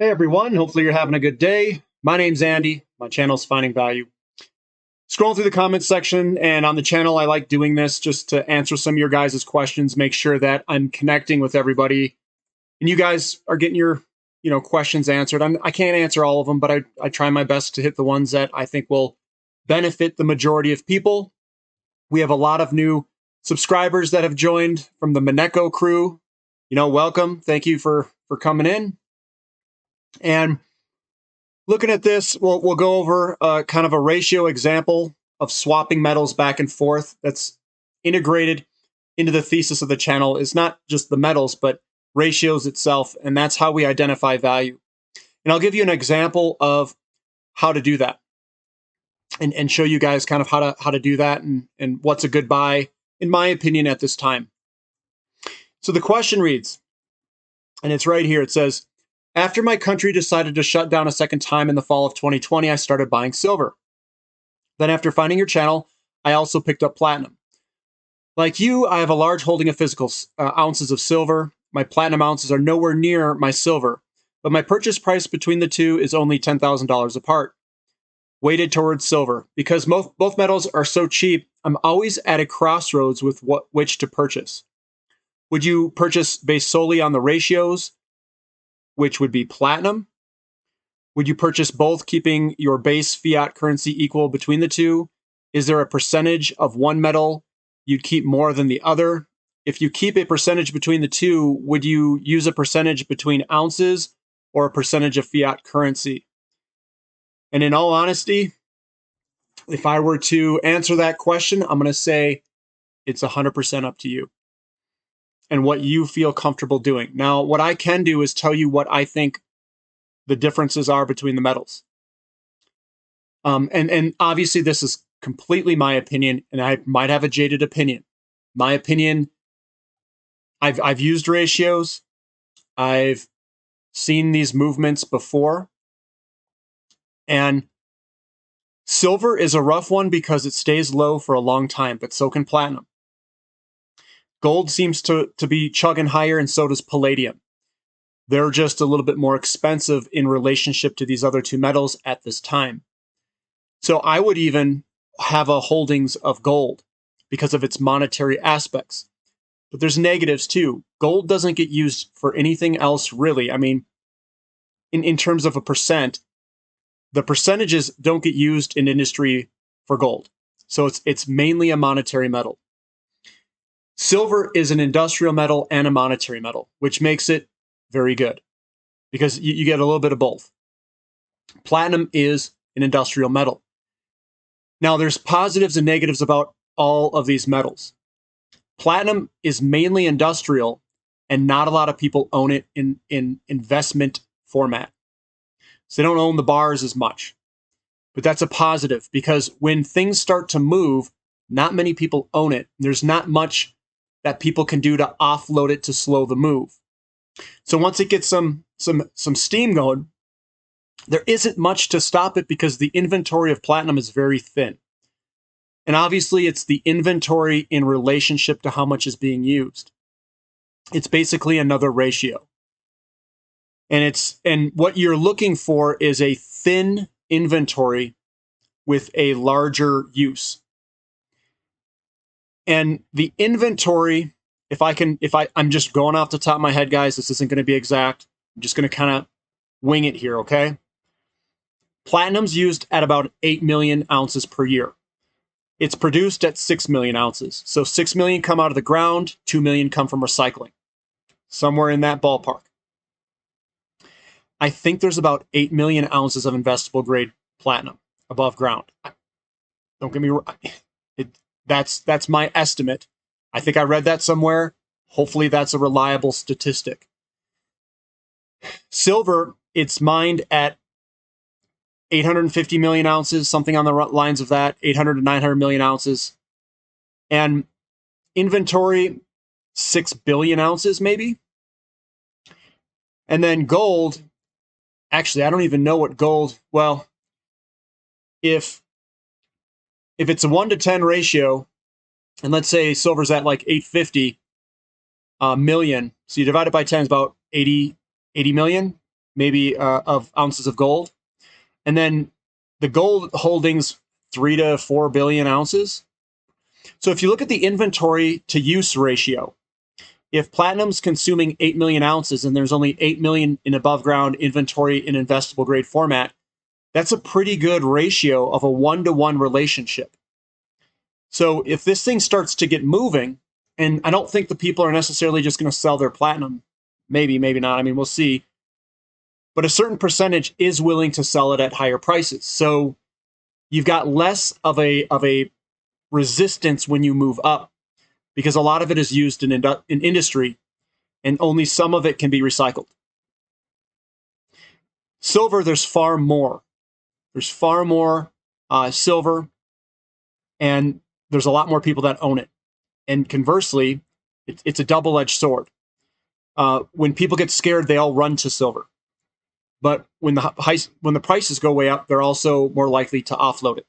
Hey everyone, hopefully you're having a good day. My name's Andy. My channel's Finding Value. Scroll through the comments section, and on the channel, I like doing this just to answer some of your guys' questions, make sure that I'm connecting with everybody, and you guys are getting your questions answered. I can't answer all of them, but I try my best to hit the ones that I think will benefit the majority of people. We have a lot of new subscribers that have joined from the Mineko crew. Welcome. Thank you for coming in. And looking at this, we'll go over kind of a ratio example of swapping metals back and forth that's integrated into the thesis of the channel. Is not just the metals, but ratios itself, and that's how we identify value. And I'll give you an example of how to do that and show you guys kind of how to do that and what's a good buy, in my opinion, at this time. So the question reads, and it's right here, it says, after my country decided to shut down a second time in the fall of 2020, I started buying silver. Then after finding your channel, I also picked up platinum. Like you, I have a large holding of physical ounces of silver. My platinum ounces are nowhere near my silver, but my purchase price between the two is only $10,000 apart. Weighted towards silver. Because both metals are so cheap, I'm always at a crossroads with which to purchase. Would you purchase based solely on the ratios, which would be platinum? Would you purchase both, keeping your base fiat currency equal between the two? Is there a percentage of one metal you'd keep more than the other? If you keep a percentage between the two, would you use a percentage between ounces or a percentage of fiat currency? And in all honesty, if I were to answer that question, I'm going to say it's 100% up to you and what you feel comfortable doing. Now, what I can do is tell you what I think the differences are between the metals. And obviously this is completely my opinion, and I might have a jaded opinion. My opinion, I've used ratios. I've seen these movements before. And silver is a rough one because it stays low for a long time, but so can platinum. Gold seems to be chugging higher, and so does palladium. They're just a little bit more expensive in relationship to these other two metals at this time. So I would even have a holdings of gold because of its monetary aspects. But there's negatives too. Gold doesn't get used for anything else really. I mean, in terms of a percent, the percentages don't get used in industry for gold. So it's mainly a monetary metal. Silver is an industrial metal and a monetary metal, which makes it very good because you get a little bit of both. Platinum is an industrial metal. Now, there's positives and negatives about all of these metals. Platinum is mainly industrial, and not a lot of people own it in investment format. So they don't own the bars as much. But that's a positive because when things start to move, not many people own it. There's not much that people can do to offload it to slow the move. So once it gets some steam going, there isn't much to stop it because the inventory of platinum is very thin. And obviously it's the inventory in relationship to how much is being used. It's basically another ratio. And what you're looking for is a thin inventory with a larger use. And the inventory, I'm just going off the top of my head, guys, this isn't going to be exact. I'm just going to kind of wing it here, okay? Platinum's used at about 8 million ounces per year. It's produced at 6 million ounces. So 6 million come out of the ground, 2 million come from recycling. Somewhere in that ballpark. I think there's about 8 million ounces of investable grade platinum above ground. Don't get me wrong. That's my estimate. I think I read that somewhere. Hopefully that's a reliable statistic. Silver, it's mined at 850 million ounces, something on the lines of that, 800 to 900 million ounces. And inventory, 6 billion ounces maybe. And then gold, actually, I don't even know what gold, well, if it's a 1 to 10 ratio, and let's say silver's at like 850 million, so you divide it by 10 is about 80 million. maybe of ounces of gold. And then the gold holdings, 3 to 4 billion ounces. So if you look at the inventory to use ratio, if platinum's consuming 8 million ounces and there's only 8 million in above ground inventory in investable grade format, that's a pretty good ratio of a 1-to-1 relationship. So if this thing starts to get moving, and I don't think the people are necessarily just going to sell their platinum, maybe, maybe not. I mean, we'll see. But a certain percentage is willing to sell it at higher prices. So you've got less of a resistance when you move up, because a lot of it is used in industry, and only some of it can be recycled. Silver, there's far more. There's far more silver, and there's a lot more people that own it. And conversely, it's a double-edged sword. When people get scared, they all run to silver. But when the prices go way up, they're also more likely to offload it.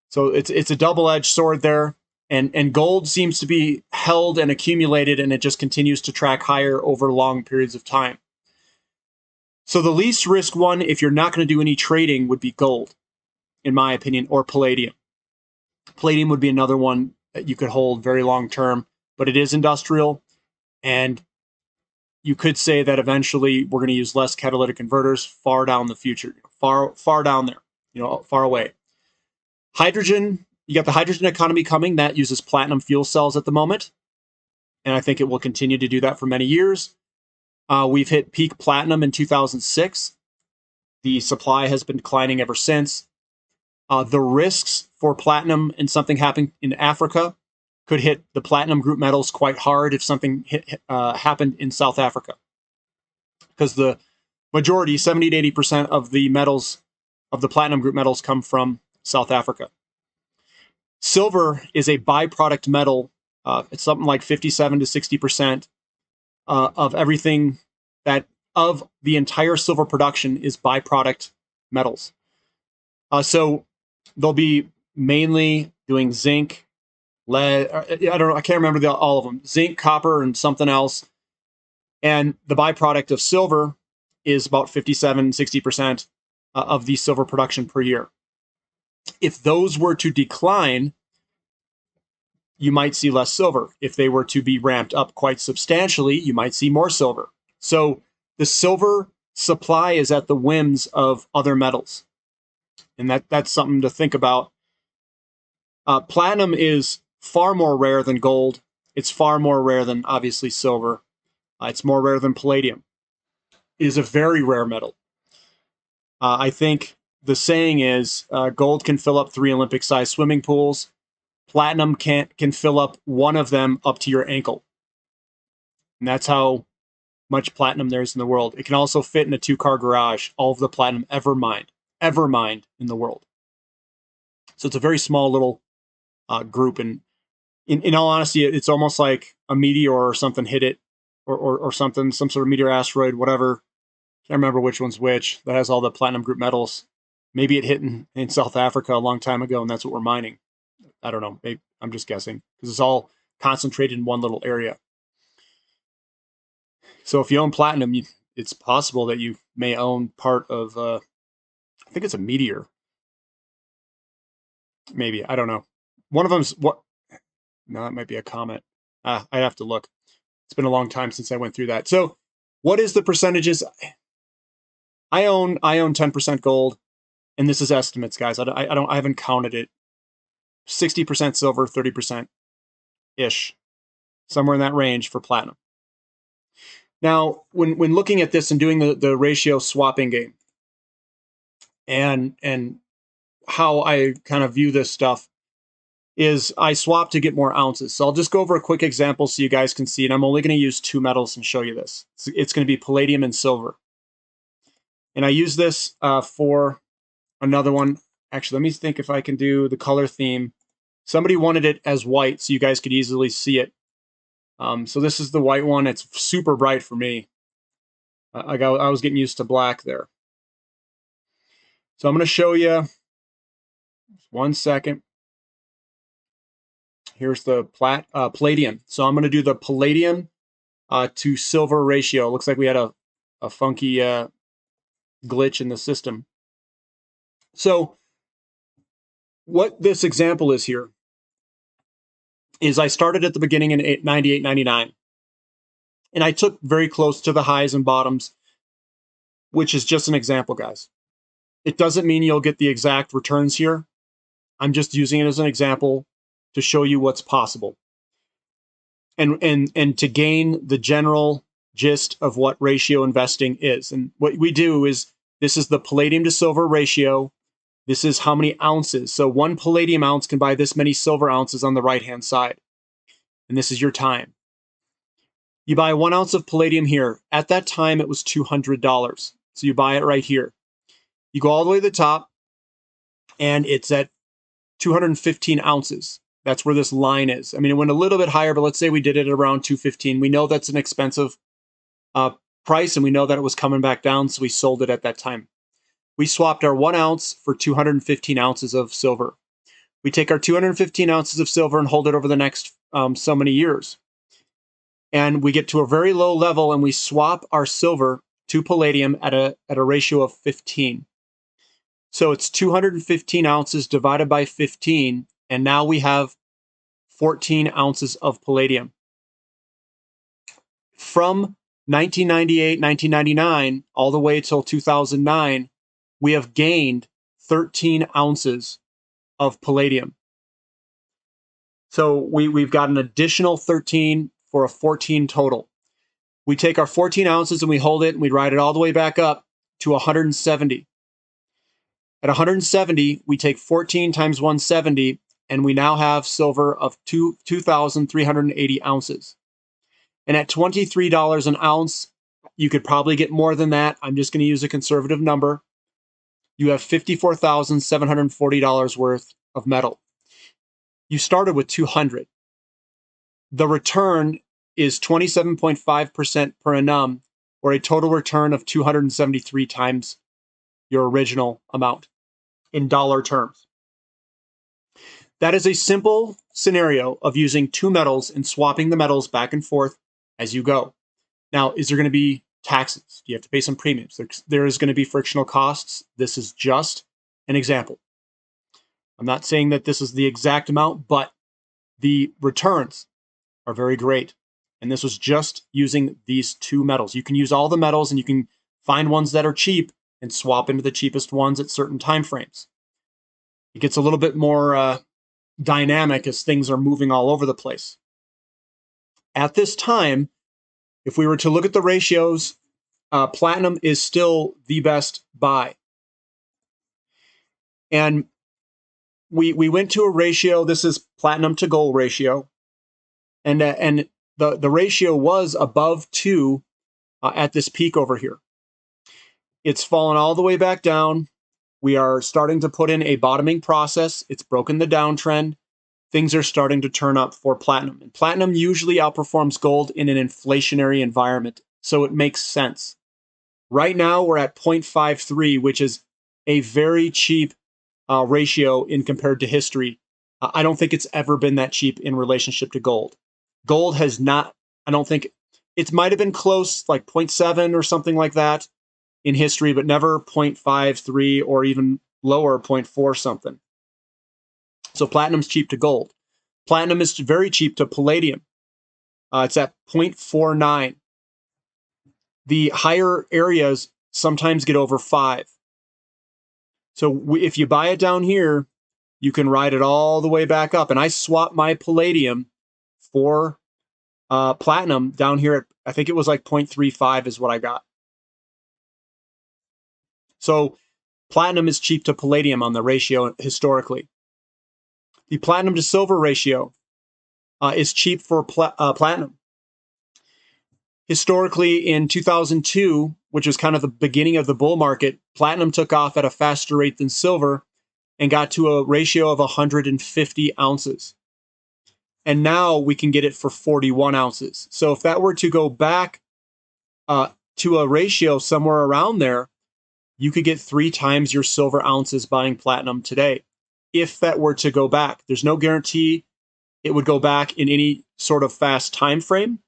So it's a double-edged sword there. And gold seems to be held and accumulated, and it just continues to track higher over long periods of time. So the least risk one, if you're not going to do any trading, would be gold, in my opinion, or palladium. Palladium would be another one that you could hold very long term, but it is industrial, and you could say that eventually we're going to use less catalytic converters far down the future, far down there, far away. Hydrogen, you got the hydrogen economy coming. That uses platinum fuel cells at the moment, and I think it will continue to do that for many years. We've hit peak platinum in 2006. The supply has been declining ever since. The risks for platinum and something happening in Africa could hit the platinum group metals quite hard if something happened in South Africa, because the majority, 70 to 80% of the metals, of the platinum group metals, come from South Africa. Silver is a byproduct metal. It's something like 57 to 60% of everything of the entire silver production is byproduct metals. So they'll be mainly doing zinc, lead, I don't know, I can't remember all of them. Zinc, copper, and something else. And the byproduct of silver is about 57, 60% of the silver production per year. If those were to decline, you might see less silver. If they were to be ramped up quite substantially, you might see more silver. So the silver supply is at the whims of other metals. And that's something to think about. Platinum is far more rare than gold. It's far more rare than, obviously, silver. It's more rare than palladium. It is a very rare metal. I think the saying is gold can fill up 3 Olympic-sized swimming pools. Platinum can fill up one of them up to your ankle. And that's how much platinum there is in the world. It can also fit in a 2-car garage, all of the platinum ever mined in the world. So it's a very small little group. And in all honesty, it's almost like a meteor or something hit it, or something, some sort of meteor, asteroid, whatever. Can't remember which one's which, that has all the platinum group metals. Maybe it hit in South Africa a long time ago, and that's what we're mining. I don't know. Maybe, I'm just guessing, because it's all concentrated in one little area. So if you own platinum, it's possible that you may own part of, I think it's a meteor. Maybe, I don't know. One of them's what? No, that might be a comet. I have to look. It's been a long time since I went through that. So what is the percentages? I own 10% gold, and this is estimates, guys. I haven't counted it. 60% silver, 30% ish, somewhere in that range for platinum. Now, when looking at this and doing the ratio swapping game, and how I kind of view this stuff, is I swap to get more ounces. So I'll just go over a quick example so you guys can see it. I'm only going to use 2 metals and show you this. It's going to be palladium and silver. And I use this for another one. Actually, let me think if I can do the color theme. Somebody wanted it as white so you guys could easily see it. So this is the white one. It's super bright for me. I was getting used to black there. So I'm going to show you. 1 second. Here's the palladium. So I'm going to do the palladium to silver ratio. It looks like we had a funky glitch in the system. So what this example is here is I started at the beginning in 98, 99. And I took very close to the highs and bottoms, which is just an example, guys. It doesn't mean you'll get the exact returns here. I'm just using it as an example to show you what's possible. And to gain the general gist of what ratio investing is. And what we do is, this is the palladium to silver ratio. This is how many ounces. So 1 palladium ounce can buy this many silver ounces on the right-hand side. And this is your time. You buy 1 ounce of palladium here. At that time, it was $200. So you buy it right here. You go all the way to the top, and it's at 215 ounces. That's where this line is. I mean, it went a little bit higher, but let's say we did it at around 215. We know that's an expensive price, and we know that it was coming back down, so we sold it at that time. We swapped our 1 ounce for 215 ounces of silver. We take our 215 ounces of silver and hold it over the next so many years. And we get to a very low level, and we swap our silver to palladium at a ratio of 15. So it's 215 ounces divided by 15, and now we have 14 ounces of palladium. From 1998, 1999, all the way till 2009, we have gained 13 ounces of palladium. So we've got an additional 13 for a 14 total. We take our 14 ounces and we hold it, and we ride it all the way back up to 170. At 170, we take 14 times 170, and we now have silver of 2,380 ounces. And at $23 an ounce, you could probably get more than that. I'm just going to use a conservative number. You have $54,740 worth of metal. You started with 200. The return is 27.5% per annum, or a total return of 273 times your original amount in dollar terms. That is a simple scenario of using 2 metals and swapping the metals back and forth as you go. Now, is there going to be taxes? Do you have to pay some premiums? There is going to be frictional costs. This is just an example. I'm not saying that this is the exact amount, but the returns are very great. And this was just using these 2 metals. You can use all the metals, and you can find ones that are cheap and swap into the cheapest ones at certain time frames. It gets a little bit more dynamic as things are moving all over the place. At this time, if we were to look at the ratios, platinum is still the best buy. And we went to a ratio. This is platinum to gold ratio. And the ratio was above 2 at this peak over here. It's fallen all the way back down. We are starting to put in a bottoming process. It's broken the downtrend. Things are starting to turn up for platinum. And platinum usually outperforms gold in an inflationary environment, so it makes sense. Right now, we're at 0.53, which is a very cheap ratio in compared to history. I don't think it's ever been that cheap in relationship to gold. Gold has not, I don't think, it might have been close, like 0.7 or something like that in history, but never 0.53 or even lower, 0.4 something. So platinum's cheap to gold. Platinum is very cheap to palladium. It's at 0.49. The higher areas sometimes get over 5. So if you buy it down here, you can ride it all the way back up. And I swapped my palladium for platinum down here at, I think it was like 0.35 is what I got. So platinum is cheap to palladium on the ratio historically. The platinum to silver ratio is cheap for platinum. Historically, in 2002, which was kind of the beginning of the bull market, platinum took off at a faster rate than silver and got to a ratio of 150 ounces. And now we can get it for 41 ounces. So if that were to go back to a ratio somewhere around there, you could get 3 times your silver ounces buying platinum today. If that were to go back, there's no guarantee it would go back in any sort of fast time frame.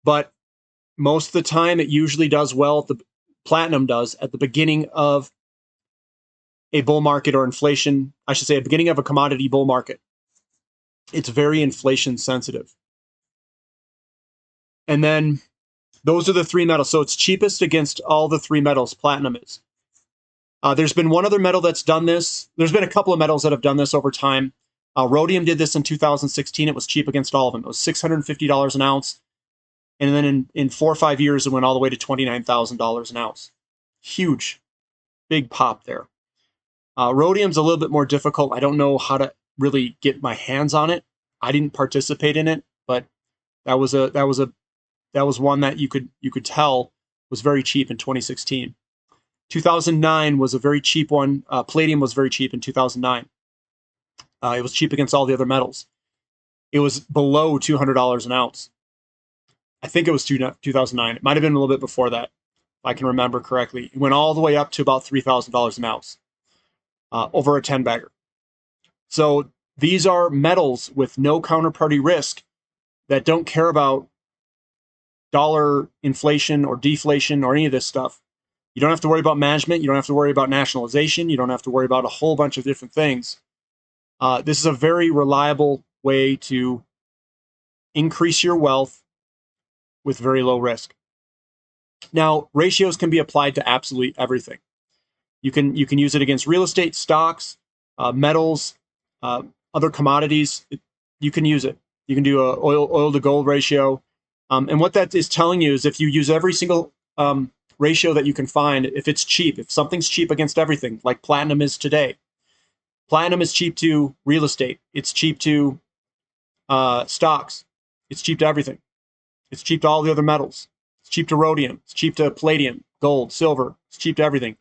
But most of the time, it usually does well. Platinum does at the beginning of a bull market or inflation. I should say, at the beginning of a commodity bull market. It's very inflation sensitive. And then those are the three metals. So it's cheapest against all the three metals, platinum is. There's been one other metal that's done this. There's been a couple of metals that have done this over time. Rhodium did this in 2016. It was cheap against all of them. It was $650 an ounce. And then in 4 or 5 years, it went all the way to $29,000 an ounce. Huge, big pop there. Rhodium's a little bit more difficult. I don't know how to really get my hands on it. I didn't participate in it, but that was one that you could tell was very cheap in 2016. 2009 was a very cheap one. Palladium was very cheap in 2009. It was cheap against all the other metals. It was below $200 an ounce. I think it was 2009. It might have been a little bit before that, if I can remember correctly. It went all the way up to about $3,000 an ounce over a 10-bagger. So these are metals with no counterparty risk that don't care about dollar inflation or deflation or any of this stuff. You don't have to worry about management. You don't have to worry about nationalization. You don't have to worry about a whole bunch of different things. This is a very reliable way to increase your wealth with very low risk. Now, ratios can be applied to absolutely everything. You can use it against real estate, stocks, metals, other commodities. You can use it. You can do a oil to gold ratio. And what that is telling you is if you use every single ratio that you can find, if it's cheap, if something's cheap against everything, like platinum is today. Platinum is cheap to real estate. It's cheap to stocks. It's cheap to everything. It's cheap to all the other metals. It's cheap to rhodium. It's cheap to palladium, gold, silver. It's cheap to everything.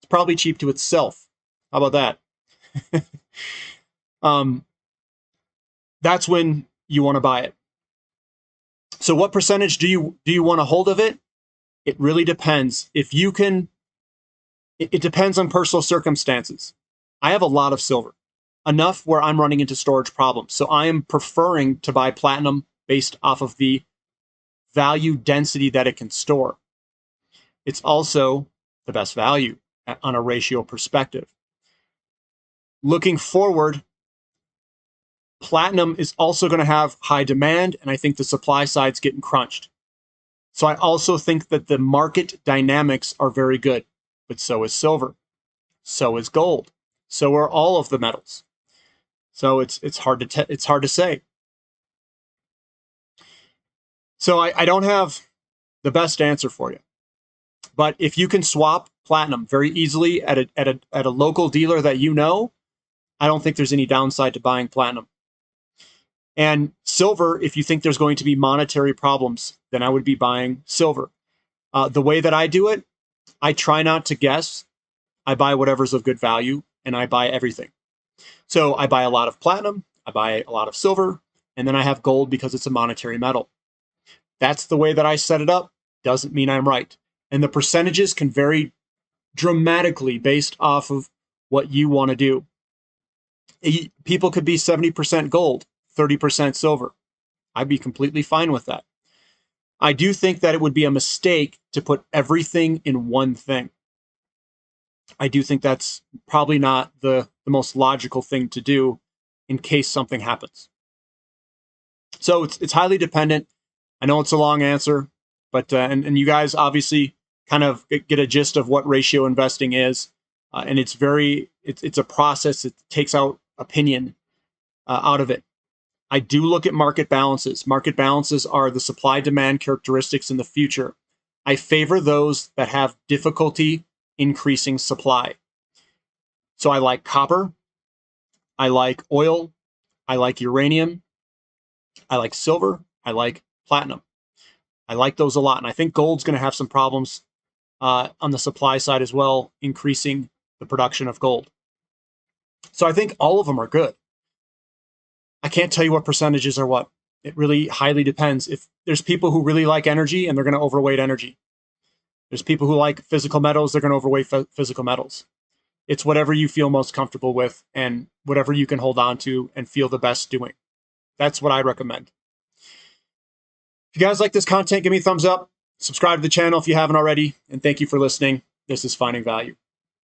It's probably cheap to itself. How about that? That's when you want to buy it. So what percentage do you want to hold of it? It really depends. If you can, it depends on personal circumstances. I have a lot of silver, enough where I'm running into storage problems. So I am preferring to buy platinum based off of the value density that it can store. It's also the best value on a ratio perspective. Looking forward, platinum is also going to have high demand, and I think the supply side's getting crunched. So I also think that the market dynamics are very good, but so is silver, so is gold, so are all of the metals. So it's hard to say. So I don't have the best answer for you, but if you can swap platinum very easily at a local dealer that you know, I don't think there's any downside to buying platinum. And silver, if you think there's going to be monetary problems, then I would be buying silver. The way that I do it, I try not to guess. I buy whatever's of good value, and I buy everything. So I buy a lot of platinum, I buy a lot of silver, and then I have gold because it's a monetary metal. That's the way that I set it up. Doesn't mean I'm right. And the percentages can vary dramatically based off of what you want to do. People could be 70% gold, 30% silver. I'd be completely fine with that. I do think that it would be a mistake to put everything in one thing. I do think that's probably not the most logical thing to do in case something happens. So it's highly dependent. I know it's a long answer, but and you guys obviously kind of get a gist of what ratio investing is, and it's a process that takes out opinion out of it. I do look at market balances. Market balances are the supply-demand characteristics in the future. I favor those that have difficulty increasing supply. So I like copper, I like oil, I like uranium, I like silver, I like platinum. I like those a lot. And I think gold's going to have some problems on the supply side as well, increasing the production of gold. So I think all of them are good. I can't tell you what percentages are what. It really highly depends. If there's people who really like energy and they're going to overweight energy. There's people who like physical metals, they're going to overweight physical metals. It's whatever you feel most comfortable with and whatever you can hold on to and feel the best doing. That's what I recommend. If you guys like this content, give me a thumbs up. Subscribe to the channel if you haven't already, and thank you for listening. This is Finding Value.